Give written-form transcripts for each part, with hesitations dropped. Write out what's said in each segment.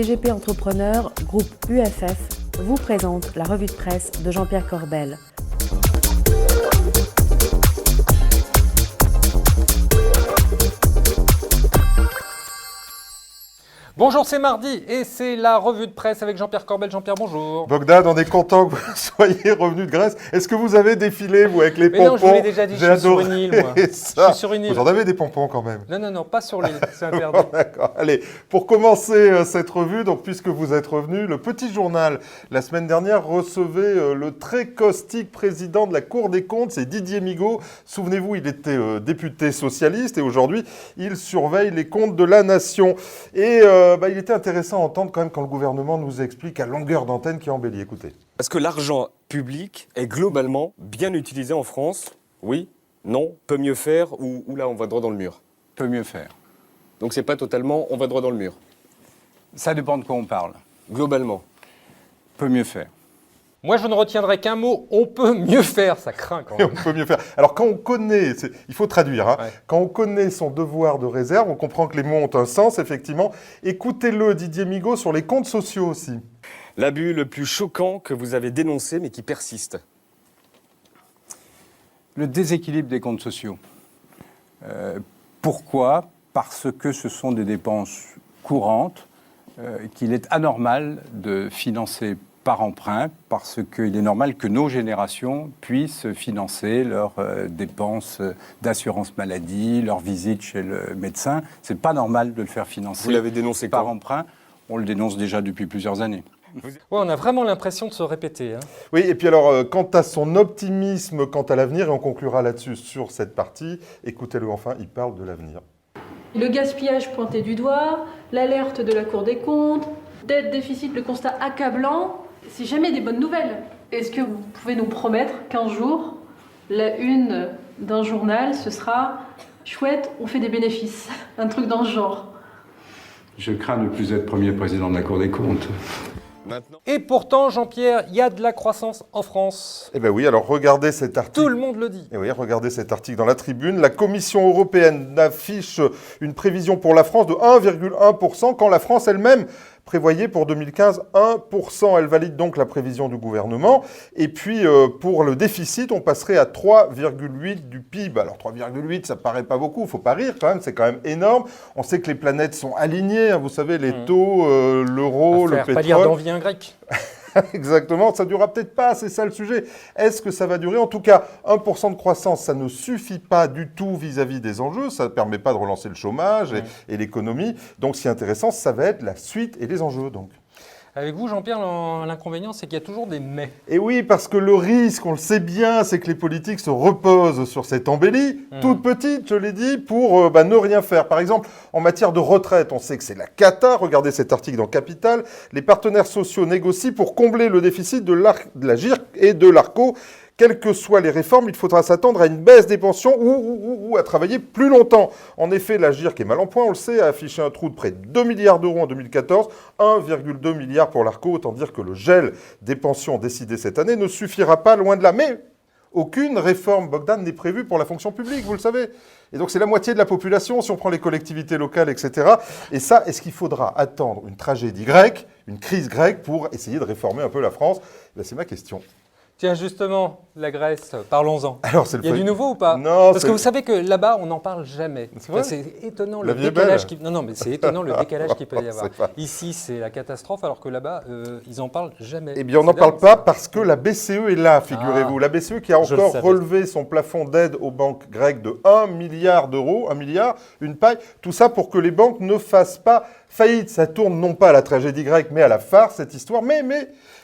CGP Entrepreneur, groupe UFF, vous présente la revue de presse de Jean-Pierre Corbel. Bonjour, c'est mardi et c'est la revue de presse avec Jean-Pierre Corbel. Jean-Pierre, bonjour. Bogdan, on est content que vous soyez revenu de Grèce. Est-ce que vous avez défilé, vous, avec les pompons? Mais non, je vous l'ai déjà dit, je suis sur une île, moi. Je suis sur une île. Vous en avez des pompons quand même? Non, pas sur l'île, c'est interdit. D'accord. Allez, pour commencer cette revue, donc puisque vous êtes revenu, le Petit Journal, la semaine dernière, recevait le très caustique président de la Cour des comptes, c'est Didier Migaud. Souvenez-vous, il était député socialiste et aujourd'hui, il surveille les comptes de la nation. Et il était intéressant à entendre quand même quand le gouvernement nous explique à longueur d'antenne qui embellit. Écoutez. Est-ce que l'argent public est globalement bien utilisé en France? Oui, non, peut mieux faire ou là on va droit dans le mur? Peut mieux faire. Donc c'est pas totalement on va droit dans le mur? Ça dépend de quoi on parle. Globalement. Peut mieux faire. Moi, je ne retiendrai qu'un mot, on peut mieux faire, ça craint quand même. On peut mieux faire. Alors quand on connaît, il faut traduire, hein, Ouais. quand on connaît son devoir de réserve, on comprend que les mots ont un sens, effectivement. Écoutez-le, Didier Migaud, sur les comptes sociaux aussi. L'abus le plus choquant que vous avez dénoncé mais qui persiste? Le déséquilibre des comptes sociaux. Pourquoi? Parce que ce sont des dépenses courantes qu'il est anormal de financer par emprunt, parce qu'il est normal que nos générations puissent financer leurs dépenses d'assurance maladie, leurs visites chez le médecin. C'est pas normal de le faire financer Vous l'avez dénoncé par quand? emprunt. On le dénonce déjà depuis plusieurs années. Ouais, on a vraiment l'impression de se répéter. Hein. Oui, et puis alors, quant à son optimisme quant à l'avenir, et on conclura là-dessus sur cette partie, écoutez-le enfin, il parle de l'avenir. Le gaspillage pointé du doigt, l'alerte de la Cour des comptes, dette, déficit, le constat accablant, c'est jamais des bonnes nouvelles. Est-ce que vous pouvez nous promettre qu'un jour, la une d'un journal, ce sera « chouette, on fait des bénéfices », un truc dans ce genre? Je crains de ne plus être premier président de la Cour des comptes. Maintenant. Et pourtant, Jean-Pierre, il y a de la croissance en France. Eh bien oui, alors regardez cet article. Tout le monde le dit. Et oui, regardez cet article dans la Tribune. La Commission européenne affiche une prévision pour la France de 1,1%, quand la France elle-même prévoyait pour 2015 1%. Elle valide donc la prévision du gouvernement. Et puis, pour le déficit, on passerait à 3,8 du PIB. Alors 3,8, ça paraît pas beaucoup, il faut pas rire quand même, c'est quand même énorme. On sait que les planètes sont alignées, hein, vous savez, les taux, l'euro, le pétrole. Pas dire d'envie un grec. Exactement, ça ne durera peut-être pas, c'est ça le sujet. Est-ce que ça va durer? En tout cas, 1% de croissance, ça ne suffit pas du tout vis-à-vis des enjeux, ça ne permet pas de relancer le chômage et l'économie. Donc, ce qui est intéressant, ça va être la suite et les enjeux. Donc. Avec vous, Jean-Pierre, l'inconvénient, c'est qu'il y a toujours des mais. Et oui, parce que le risque, on le sait bien, c'est que les politiques se reposent sur cette embellie, toute petite, je l'ai dit, pour ne rien faire. Par exemple, en matière de retraite, on sait que c'est la cata. Regardez cet article dans Capital. Les partenaires sociaux négocient pour combler le déficit de la GIRC et de l'ARCO. Quelles que soient les réformes, il faudra s'attendre à une baisse des pensions ou à travailler plus longtemps. En effet, la GIRC est mal en point, on le sait, a affiché un trou de près de 2 milliards d'euros en 2014, 1,2 milliard pour l'ARCO. Autant dire que le gel des pensions décidé cette année ne suffira pas, loin de là. Mais aucune réforme, Bogdan, n'est prévue pour la fonction publique, vous le savez. Et donc c'est la moitié de la population, si on prend les collectivités locales, etc. Et ça, est-ce qu'il faudra attendre une tragédie grecque, une crise grecque, pour essayer de réformer un peu la France? C'est ma question. Tiens, justement, la Grèce, parlons-en. Alors, Il y a du nouveau ou pas? Non, parce que vous savez que là-bas, on n'en parle jamais. C'est vrai? C'est étonnant La le vie est décalage belle. qui... Non, mais c'est étonnant le décalage qu'il peut y avoir. C'est pas- Ici, c'est la catastrophe, alors que là-bas, ils n'en parlent jamais. Eh bien, on n'en C'est parle dingue, pas ça. parce que la BCE est là, figurez-vous. La BCE qui a je le encore savais. relevé son plafond d'aide aux banques grecques de 1 milliard d'euros, 1 milliard, une paille. Tout ça pour que les banques ne fassent pas faillite. Ça tourne non pas à la tragédie grecque, mais à la farce, cette histoire. Mais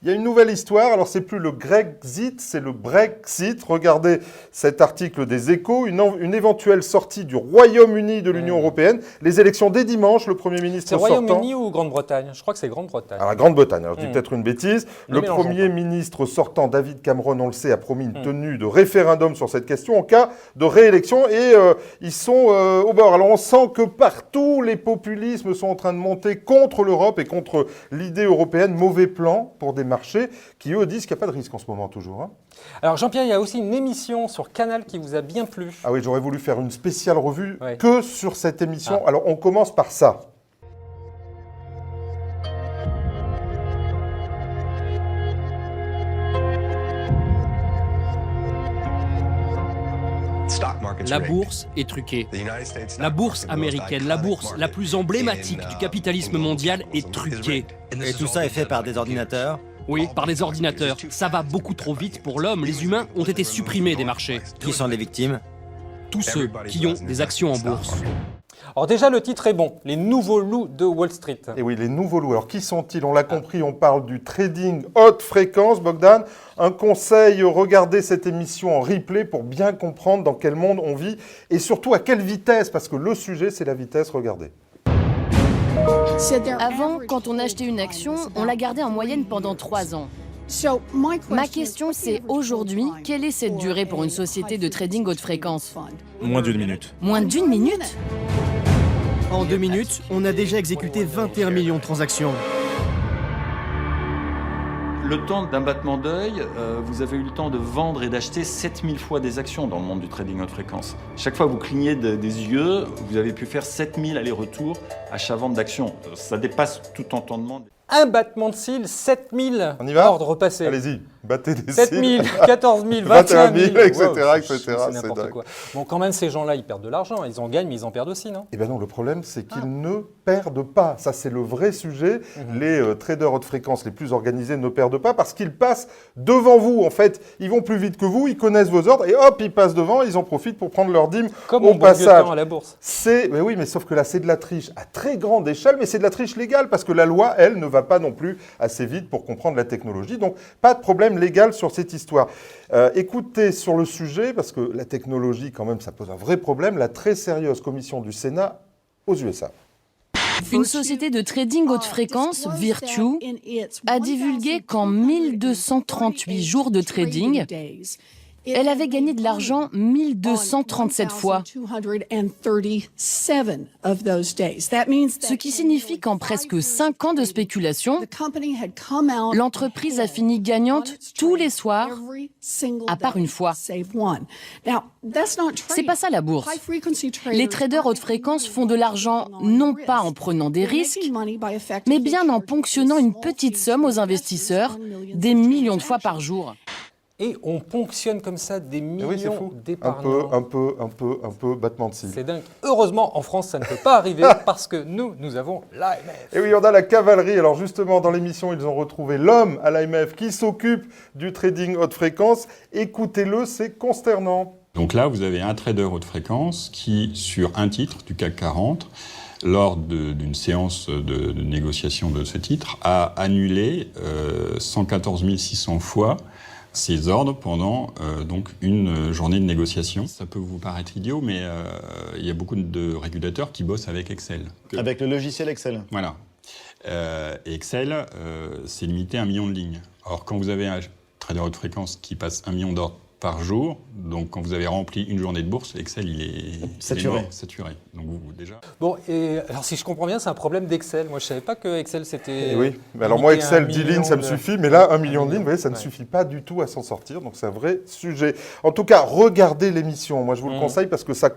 il y a une nouvelle histoire. Alors, c'est plus le Grexit, c'est le Brexit. Regardez cet article des Échos. Une éventuelle sortie du Royaume-Uni de l'Union européenne. Les élections dès dimanche, le Premier ministre C'est sortant... Royaume-Uni ou Grande-Bretagne? Je crois que c'est Grande-Bretagne. Alors, la Grande-Bretagne, alors je dis peut-être une bêtise. Ne Le mélangeons Premier pas. ministre sortant, David Cameron, on le sait, a promis une tenue de référendum sur cette question en cas de réélection. Et ils sont au bord. Alors on sent que partout, les populismes sont en train de monter contre l'Europe et contre l'idée européenne. Mauvais plan pour des marchés qui, eux, disent qu'il n'y a pas de risque en ce moment toujours. Hein. Alors Jean-Pierre, il y a aussi une émission sur Canal qui vous a bien plu. Ah oui, j'aurais voulu faire une spéciale revue Ouais. que sur cette émission. Ah. Alors on commence par ça. La bourse est truquée. La bourse américaine, la bourse la plus emblématique du capitalisme mondial est truquée. Et tout ça est fait par des ordinateurs? Oui, par des ordinateurs. Ça va beaucoup trop vite pour l'homme. Les humains ont été supprimés des marchés. Qui sont les victimes? Tous ceux qui ont des actions en bourse. Alors déjà, le titre est bon, les nouveaux loups de Wall Street. Et oui, les nouveaux loups. Alors, qui sont-ils? On l'a compris, on parle du trading haute fréquence. Bogdan, un conseil, regardez cette émission en replay pour bien comprendre dans quel monde on vit et surtout à quelle vitesse, parce que le sujet, c'est la vitesse, regardez. Avant, quand on achetait une action, on la gardait en moyenne pendant 3 ans. Ma question, c'est aujourd'hui, quelle est cette durée pour une société de trading haute fréquence? Moins d'1 minute. Moins d'1 minute? En 2 minutes, on a déjà exécuté 21 millions de transactions. Le temps d'un battement d'œil, vous avez eu le temps de vendre et d'acheter 7000 fois des actions dans le monde du trading haute fréquence. Chaque fois que vous clignez des yeux, vous avez pu faire 7000 allers-retours achat-vente d'actions. Ça dépasse tout entendement. Un battement de cils, 7000 On y va? ordres passés. Allez-y, battez des 7000, cils. 14 000, 21 000, etc., wow, etc. C'est n'importe quoi. Bon, quand même, ces gens-là, ils perdent de l'argent. Ils en gagnent, mais ils en perdent aussi, non? Eh bien non, le problème, c'est qu'ils ne perdent pas. Ça, c'est le vrai sujet. Les traders haute fréquence les plus organisés ne perdent pas parce qu'ils passent devant vous. En fait, ils vont plus vite que vous, ils connaissent vos ordres et hop, ils passent devant, ils en profitent pour prendre leur dîme Comme au au bon vieux passage. temps à la bourse. Mais oui, mais sauf que là, c'est de la triche à très grande échelle, mais c'est de la triche légale parce que la loi, elle, ne va pas non plus assez vite pour comprendre la technologie. Donc, pas de problème légal sur cette histoire. Écoutez sur le sujet, parce que la technologie, quand même, ça pose un vrai problème, la très sérieuse commission du Sénat aux USA. Une société de trading haute fréquence, Virtue, a divulgué qu'en 1238 jours de trading, elle avait gagné de l'argent 1237 fois. Ce qui signifie qu'en presque 5 ans de spéculation, l'entreprise a fini gagnante tous les soirs, à part une fois. C'est pas ça la bourse. Les traders haute fréquence font de l'argent non pas en prenant des risques, mais bien en ponctionnant une petite somme aux investisseurs, des millions de fois par jour. Et on ponctionne comme ça des millions oui, c'est fou. d'épargnants. Un peu battement de cils. C'est dingue. Heureusement, en France, ça ne peut pas arriver parce que nous avons l'AMF. Et oui, on a la cavalerie. Alors justement, dans l'émission, ils ont retrouvé l'homme à l'AMF qui s'occupe du trading haute fréquence. Écoutez-le, c'est consternant. Donc là, vous avez un trader haute fréquence qui, sur un titre du CAC 40, lors d'une séance de négociation de ce titre, a annulé 114 600 fois ses ordres pendant donc une journée de négociation. Ça peut vous paraître idiot, mais il y a beaucoup de régulateurs qui bossent avec Excel. Avec le logiciel Excel. Voilà. Et Excel, c'est limité à 1 million de lignes. Alors quand vous avez un trader haute fréquence qui passe 1 million d'ordres par jour, donc quand vous avez rempli une journée de bourse, Excel, il est saturé. Donc vous, déjà... Bon, et alors si je comprends bien, c'est un problème d'Excel. Moi, je ne savais pas que Excel, c'était... Oui, mais alors moi, Excel, 10 lignes, ça me suffit, mais là, 1 million de lignes, vous voyez, ça ne suffit pas du tout à s'en sortir, donc c'est un vrai sujet. En tout cas, regardez l'émission. Moi, je vous le conseille parce que ça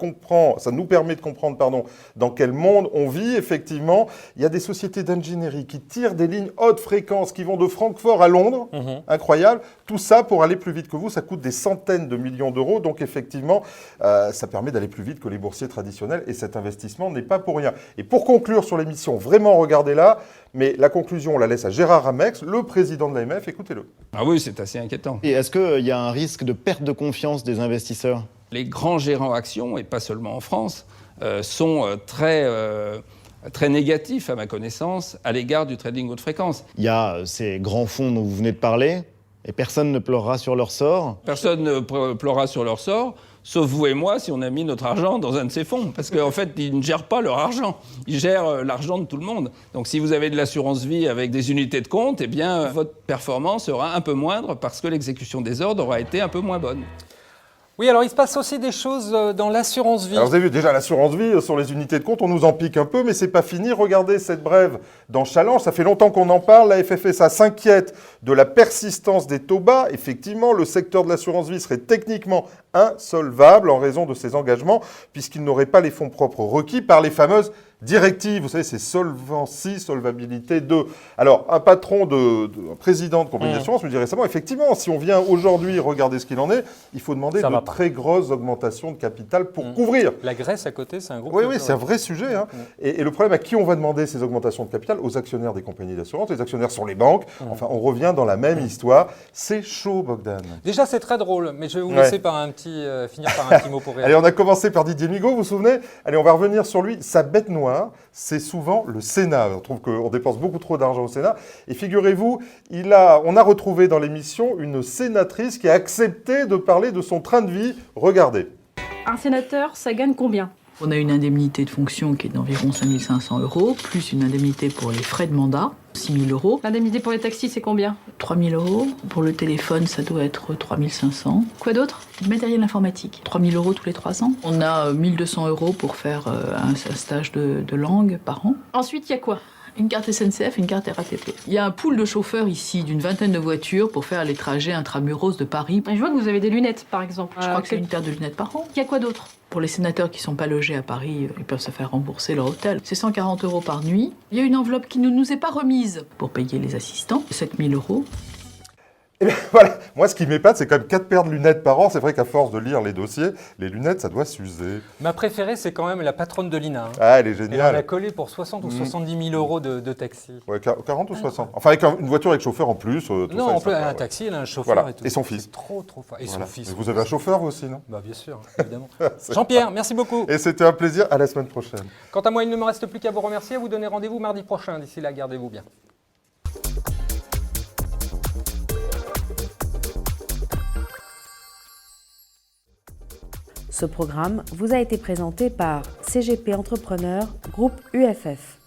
nous permet de comprendre, dans quel monde on vit. Effectivement, il y a des sociétés d'ingénierie qui tirent des lignes haute fréquence qui vont de Francfort à Londres. Incroyable. Tout ça, pour aller plus vite que vous, ça coûte des centaines de millions d'euros. Donc, effectivement, ça permet d'aller plus vite que les boursiers traditionnels. Et cet investissement n'est pas pour rien. Et pour conclure sur l'émission, vraiment, regardez-la. Mais la conclusion, on la laisse à Gérard Ramex, le président de l'AMF. Écoutez-le. Ah oui, c'est assez inquiétant. Et est-ce qu'il y a un risque de perte de confiance des investisseurs? Les grands gérants actions, et pas seulement en France, sont très négatifs, à ma connaissance, à l'égard du trading haute fréquence. Il y a ces grands fonds dont vous venez de parler, et personne ne pleurera sur leur sort. Personne ne pleurera sur leur sort, sauf vous et moi, si on a mis notre argent dans un de ces fonds. Parce qu'en fait, ils ne gèrent pas leur argent. Ils gèrent l'argent de tout le monde. Donc si vous avez de l'assurance vie avec des unités de compte, eh bien, votre performance sera un peu moindre parce que l'exécution des ordres aura été un peu moins bonne. Oui, alors il se passe aussi des choses dans l'assurance vie. Alors vous avez vu, déjà l'assurance vie, sur les unités de compte, on nous en pique un peu, mais c'est pas fini. Regardez cette brève dans Challenge, ça fait longtemps qu'on en parle. La FFSA s'inquiète de la persistance des taux bas. Effectivement, le secteur de l'assurance vie serait techniquement insolvable en raison de ses engagements, puisqu'il n'aurait pas les fonds propres requis par les fameuses Directive, vous savez, c'est Solvency, Solvabilité 2. Alors, un patron un président de compagnie d'assurance me dit récemment, effectivement, si on vient aujourd'hui regarder ce qu'il en est, il faut demander de très grosses augmentations de capital pour couvrir. La Grèce à côté, c'est un gros Oui, c'est un vrai sujet. Hein. Et le problème, à qui on va demander ces augmentations de capital? Aux actionnaires des compagnies d'assurance. Les actionnaires sont les banques. Enfin, on revient dans la même histoire. C'est chaud, Bogdan. Déjà, c'est très drôle, mais je vais vous laisser finir par un petit mot pour réagir. Allez, on a commencé par Didier Migaud, vous vous souvenez? Allez, on va revenir sur lui. Sa bête noire, c'est souvent le Sénat. On trouve qu'on dépense beaucoup trop d'argent au Sénat. Et figurez-vous, on a retrouvé dans l'émission une sénatrice qui a accepté de parler de son train de vie. Regardez. Un sénateur, ça gagne combien? On a une indemnité de fonction qui est d'environ 5 500 €, plus une indemnité pour les frais de mandat, 6 000 €. L'indemnité pour les taxis, c'est combien? 3 000 €. Pour le téléphone, ça doit être 3 500. Quoi d'autre? Du matériel informatique, 3 000 € tous les 3 ans. On a 1 200 € pour faire un stage de langue par an. Ensuite, il y a quoi? Une carte SNCF, une carte RATP. Il y a un pool de chauffeurs ici, d'une vingtaine de voitures pour faire les trajets intramuros de Paris. Et je vois que vous avez des lunettes, par exemple. Je crois que c'est une paire de lunettes par an. Il y a quoi d'autre? Pour les sénateurs qui ne sont pas logés à Paris, ils peuvent se faire rembourser leur hôtel. C'est 140 € par nuit. Il y a une enveloppe qui ne nous est pas remise pour payer les assistants, 7 000 €. Et bien voilà, moi ce qui m'épate, c'est quand même 4 paires de lunettes par an. C'est vrai qu'à force de lire les dossiers, les lunettes, ça doit s'user. Ma préférée, c'est quand même la patronne de l'INA. Hein. Ah, elle est géniale. Elle en a collé pour 60 ou 70 000 € de taxi. Ouais, 40 ou 60. Enfin, avec une voiture avec chauffeur en plus. Non, en plus, elle a un taxi, elle a un chauffeur voilà. et tout. Et son fils. Trop fort. Et son fils. Et vous avez un chauffeur vous aussi, non? Bah bien sûr, évidemment. Jean-Pierre, merci beaucoup. Et c'était un plaisir, à la semaine prochaine. Quant à moi, il ne me reste plus qu'à vous remercier, à vous donner rendez-vous mardi prochain. D'ici là, gardez-vous bien. Ce programme vous a été présenté par CGP Entrepreneur, groupe UFF.